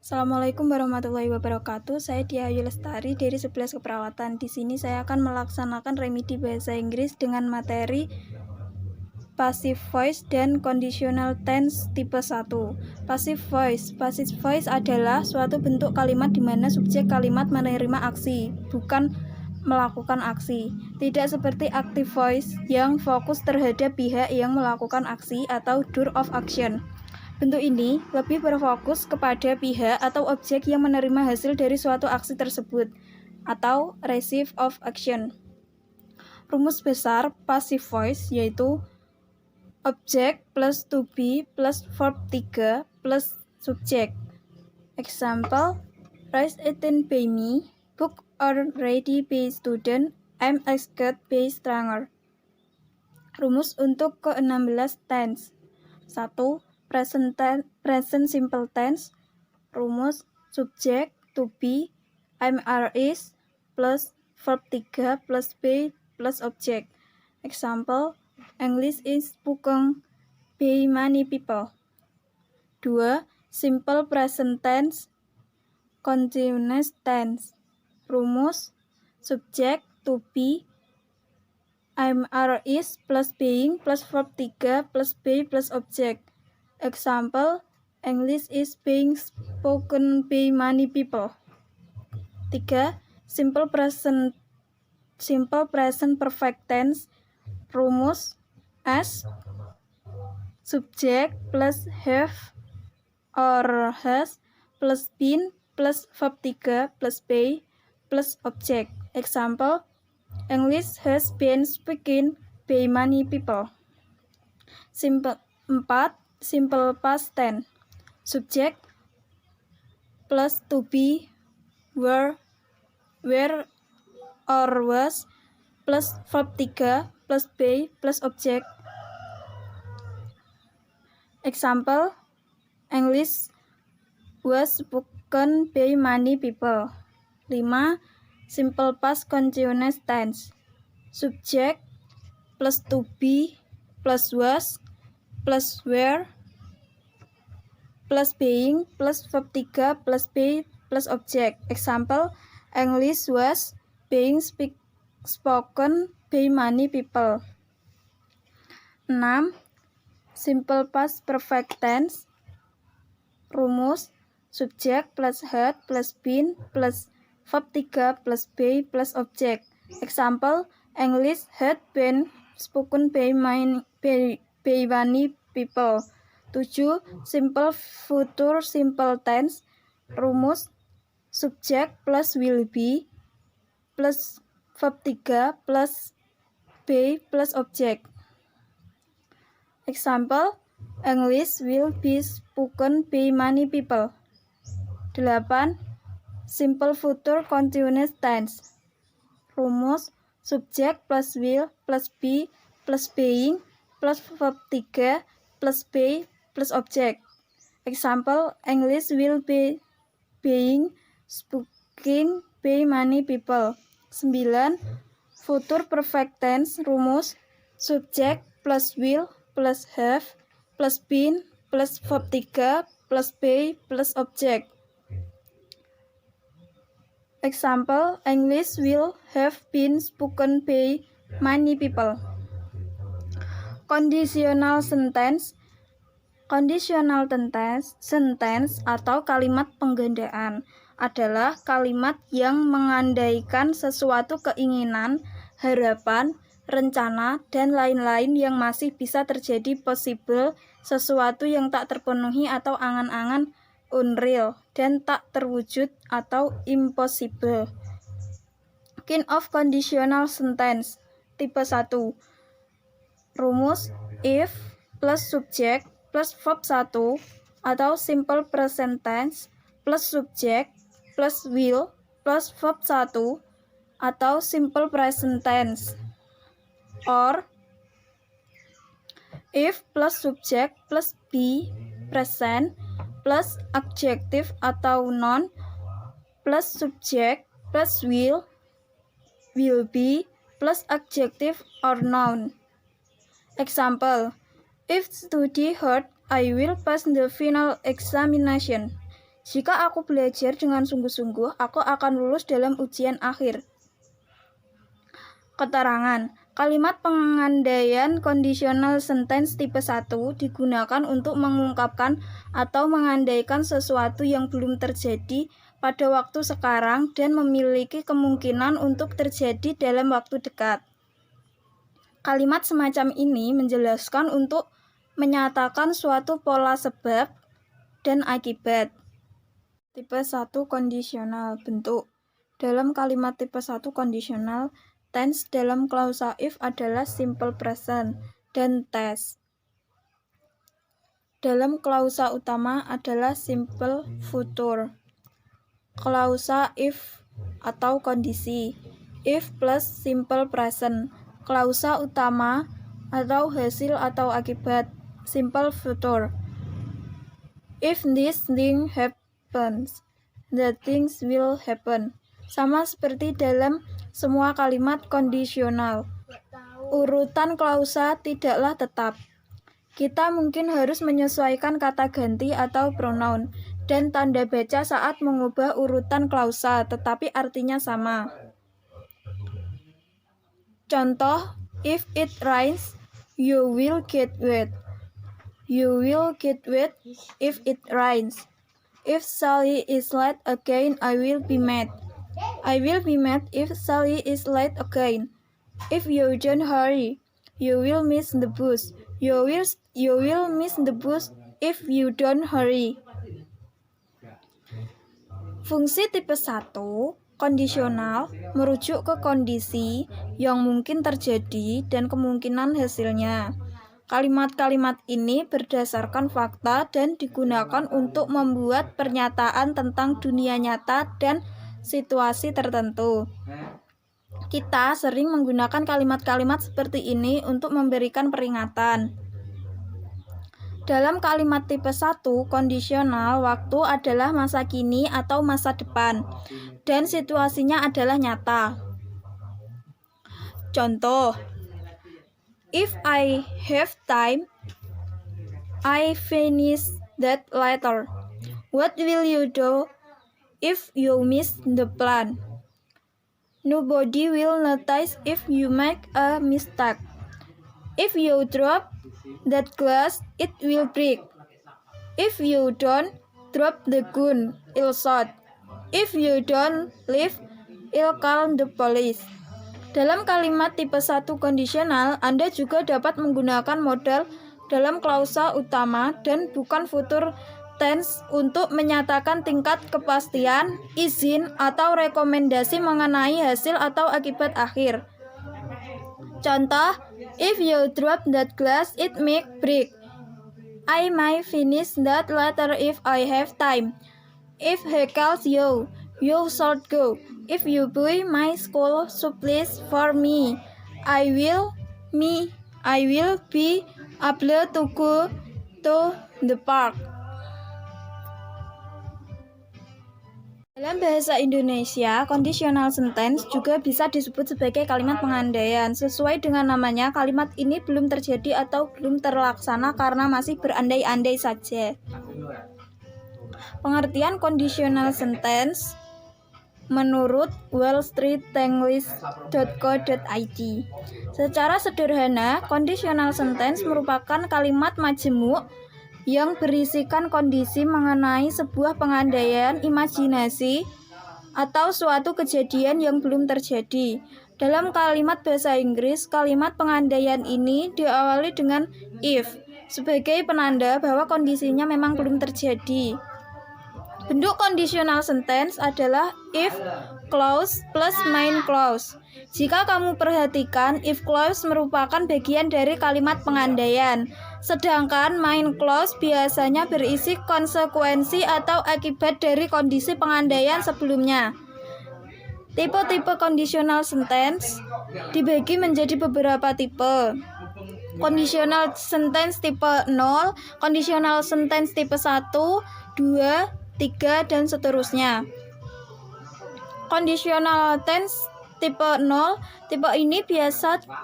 Assalamualaikum warahmatullahi wabarakatuh. Saya Dia Ayu Lestari dari 11 Keperawatan. Di sini saya akan melaksanakan remedi bahasa Inggris dengan materi passive voice dan conditional tense tipe 1. Passive voice adalah suatu bentuk kalimat di mana subjek kalimat menerima aksi, bukan melakukan aksi. Tidak seperti active voice yang fokus terhadap pihak yang melakukan aksi atau doer of action. Bentuk ini lebih berfokus kepada pihak atau objek yang menerima hasil dari suatu aksi tersebut, atau receive of action. Rumus besar passive voice yaitu objek plus to be plus verb 3 plus subjek. Example, rice eaten by me, book are ready by student, I'm asked by stranger. Rumus untuk ke-16 tense. 1. Present simple tense. Rumus subjek to be, I'm are is plus verb 3 plus be plus object. Example, English is spoken by many people. 2. Simple present tense, continuous tense. Rumus subjek to be, I'm are is plus being plus verb 3 plus be plus object. Example, English is being spoken by many people. 3. Simple present perfect tense. Rumus as subject plus have or has plus been plus verb 3 plus be plus object. Example, English has been spoken by many people. 4. Simple past tense. Subject plus to be, were or was plus verb 3 plus be plus object. Example, English was spoken by many people. 5. Simple past continuous tense. Subject plus to be plus was plus were plus being plus verb 3 plus be plus object. Example, English was being spoken by many people. 6. Simple past perfect tense. Rumus subject plus had plus been plus verb 3 plus be plus object. Example, English had been spoken by many people. 7. Simple future simple tense. Rumus subject plus will be plus verb 3 plus be plus object. Example, English will be spoken by many people. 8. Simple future continuous tense. Rumus subject plus will plus be plus being plus verb 3 plus be plus object. Example, English will be being spoken by many people. 9. Future perfect tense. Rumus subject plus will plus have plus been plus verb 3 plus be plus object. Example, English will have been spoken by many people. Conditional sentence. Conditional sentence atau kalimat penggandaan adalah kalimat yang mengandaikan sesuatu keinginan, harapan, rencana, dan lain-lain yang masih bisa terjadi possible, sesuatu yang tak terpenuhi atau angan-angan unreal, dan tak terwujud atau impossible. Kind of conditional sentence tipe 1. Rumus if plus subject plus verb 1 atau simple present tense plus subject plus will plus verb 1 atau simple present tense. Or if plus subject plus be present plus adjective atau noun plus subject plus will be plus adjective or noun. Example, if study hard, I will pass the final examination. Jika aku belajar dengan sungguh-sungguh, aku akan lulus dalam ujian akhir. Keterangan. Kalimat pengandaian conditional sentence tipe 1 digunakan untuk mengungkapkan atau mengandaikan sesuatu yang belum terjadi pada waktu sekarang dan memiliki kemungkinan untuk terjadi dalam waktu dekat. Kalimat semacam ini menjelaskan untuk menyatakan suatu pola sebab dan akibat. Tipe 1 kondisional. Bentuk. Dalam kalimat tipe 1 kondisional, tense dalam klausa if adalah simple present dan tense dalam klausa utama adalah simple future. Klausa if atau kondisi if plus simple present. Klausa utama atau hasil atau akibat simple future. If this thing happens, the things will happen. Sama seperti dalam semua kalimat kondisional, urutan klausa tidaklah tetap. Kita mungkin harus menyesuaikan kata ganti atau pronoun dan tanda baca saat mengubah urutan klausa, tetapi artinya sama. Contoh, if it rains, you will get wet. You will get wet if it rains. If Sally is late again, I will be mad. I will be mad if Sally is late again. If you don't hurry, you will miss the bus. You will miss the bus if you don't hurry. Fungsi tipe 1 kondisional merujuk ke kondisi yang mungkin terjadi dan kemungkinan hasilnya. Kalimat-kalimat ini berdasarkan fakta dan digunakan untuk membuat pernyataan tentang dunia nyata dan situasi tertentu. Kita sering menggunakan kalimat-kalimat seperti ini untuk memberikan peringatan. Dalam kalimat tipe 1 kondisional, waktu adalah masa kini atau masa depan, dan situasinya adalah nyata. Contoh, if I have time, I finish that letter. What will you do if you miss the plan? Nobody will notice if you make a mistake. If you drop that glass, it will break. If you don't drop the gun, it'll shot. If you don't leave, it'll call the police. Dalam kalimat tipe 1 kondisional, Anda juga dapat menggunakan modal dalam klausa utama dan bukan future tense untuk menyatakan tingkat kepastian, izin, atau rekomendasi mengenai hasil atau akibat akhir. Contoh, if you drop that glass, it may break. I may finish that letter if I have time. If he calls you, you should go. If you buy my school supplies for me, I will be able to go to the park. Dalam bahasa Indonesia, conditional sentence juga bisa disebut sebagai kalimat pengandaian. Sesuai dengan namanya, kalimat ini belum terjadi atau belum terlaksana karena masih berandai-andai saja. Pengertian conditional sentence menurut wallstreetenglish.co.id. Secara sederhana, conditional sentence merupakan kalimat majemuk yang berisikan kondisi mengenai sebuah pengandaian imajinasi atau suatu kejadian yang belum terjadi. Dalam kalimat bahasa Inggris, kalimat pengandaian ini diawali dengan if sebagai penanda bahwa kondisinya memang belum terjadi. Bentuk conditional sentence adalah if clause plus main clause. Jika kamu perhatikan, if clause merupakan bagian dari kalimat pengandaian, sedangkan main clause biasanya berisi konsekuensi atau akibat dari kondisi pengandaian sebelumnya. Tipe-tipe conditional sentence dibagi menjadi beberapa tipe. Conditional sentence tipe 0, conditional sentence tipe 1, 2, 3, dan seterusnya. Conditional tense tipe 0, tipe ini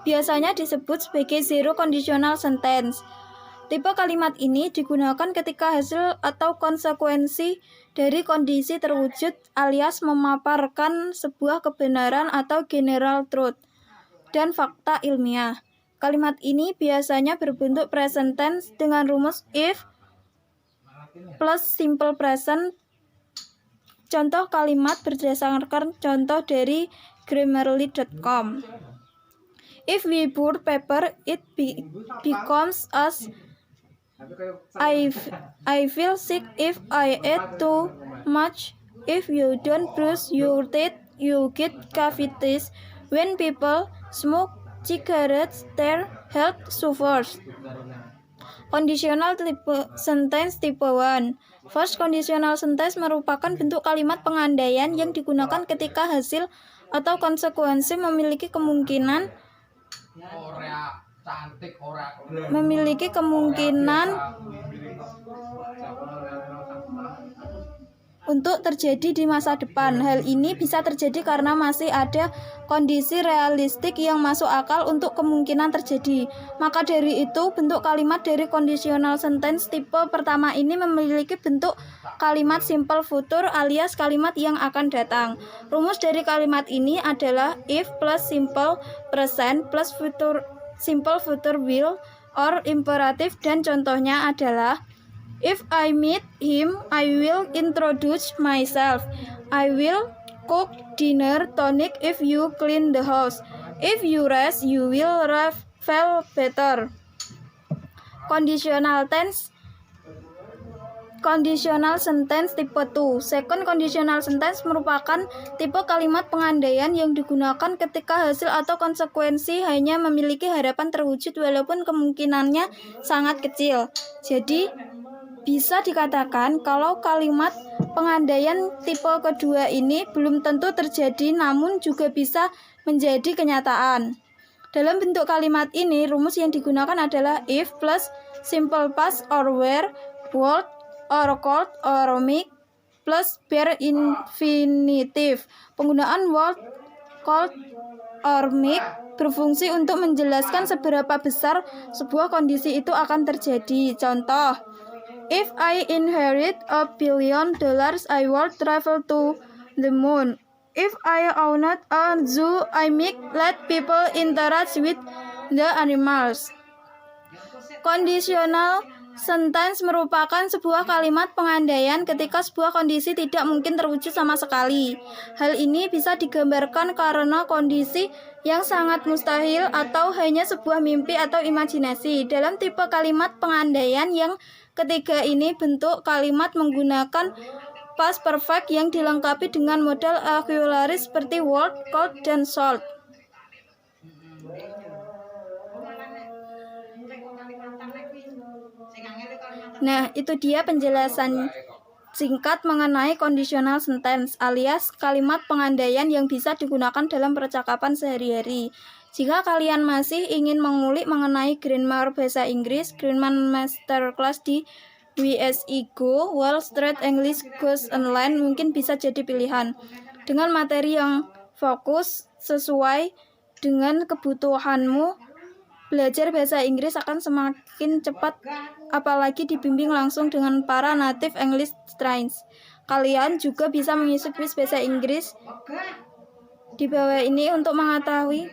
biasanya disebut sebagai zero conditional sentence. Tipe kalimat ini digunakan ketika hasil atau konsekuensi dari kondisi terwujud alias memaparkan sebuah kebenaran atau general truth dan fakta ilmiah. Kalimat ini biasanya berbentuk present tense dengan rumus if plus simple present. Contoh kalimat berdasarkan contoh dari Grammarly.com. If we pour paper, it becomes us. I feel sick if I eat too much. If you don't brush your teeth, you get cavities. When people smoke cigarettes, their health suffers. Conditional sentence tipe 1. First conditional sentence merupakan bentuk kalimat pengandaian yang digunakan ketika hasil atau konsekuensi memiliki kemungkinan untuk terjadi di masa depan. Hal ini bisa terjadi karena masih ada kondisi realistik yang masuk akal untuk kemungkinan terjadi. Maka dari itu, bentuk kalimat dari conditional sentence tipe pertama ini memiliki bentuk kalimat simple future alias kalimat yang akan datang. Rumus dari kalimat ini adalah if plus simple present plus simple future will or imperative, dan contohnya adalah if I meet him, I will introduce myself. I will cook dinner tonic if you clean the house. If you rest, you will feel better. Conditional sentence tipe 2. Second conditional sentence merupakan tipe kalimat pengandaian yang digunakan ketika hasil atau konsekuensi hanya memiliki harapan terwujud walaupun kemungkinannya sangat kecil. Jadi, bisa dikatakan kalau kalimat pengandaian tipe kedua ini belum tentu terjadi namun juga bisa menjadi kenyataan. Dalam bentuk kalimat ini, rumus yang digunakan adalah if plus simple past or were, would, or could, or might plus bare infinitive. Penggunaan would, could, or might berfungsi untuk menjelaskan seberapa besar sebuah kondisi itu akan terjadi. Contoh, if I inherit $1 billion, I will travel to the moon. If I owned a zoo, I might let people interact with the animals. Conditional sentence merupakan sebuah kalimat pengandaian ketika sebuah kondisi tidak mungkin terwujud sama sekali. Hal ini bisa digambarkan karena kondisi yang sangat mustahil atau hanya sebuah mimpi atau imajinasi. Dalam tipe kalimat pengandaian yang ketiga ini, bentuk kalimat menggunakan past perfect yang dilengkapi dengan modal auxiliary seperti would, could, dan should. Nah, itu dia penjelasan singkat mengenai conditional sentence alias kalimat pengandaian yang bisa digunakan dalam percakapan sehari-hari. Jika kalian masih ingin mengulik mengenai grammar bahasa Inggris, Grammar Masterclass di WSI Go, Wall Street English Course Online mungkin bisa jadi pilihan. Dengan materi yang fokus sesuai dengan kebutuhanmu, belajar bahasa Inggris akan semakin cepat, apalagi dibimbing langsung dengan para native English trainers. Kalian juga bisa mengisi kuis bahasa Inggris di bawah ini untuk mengetahui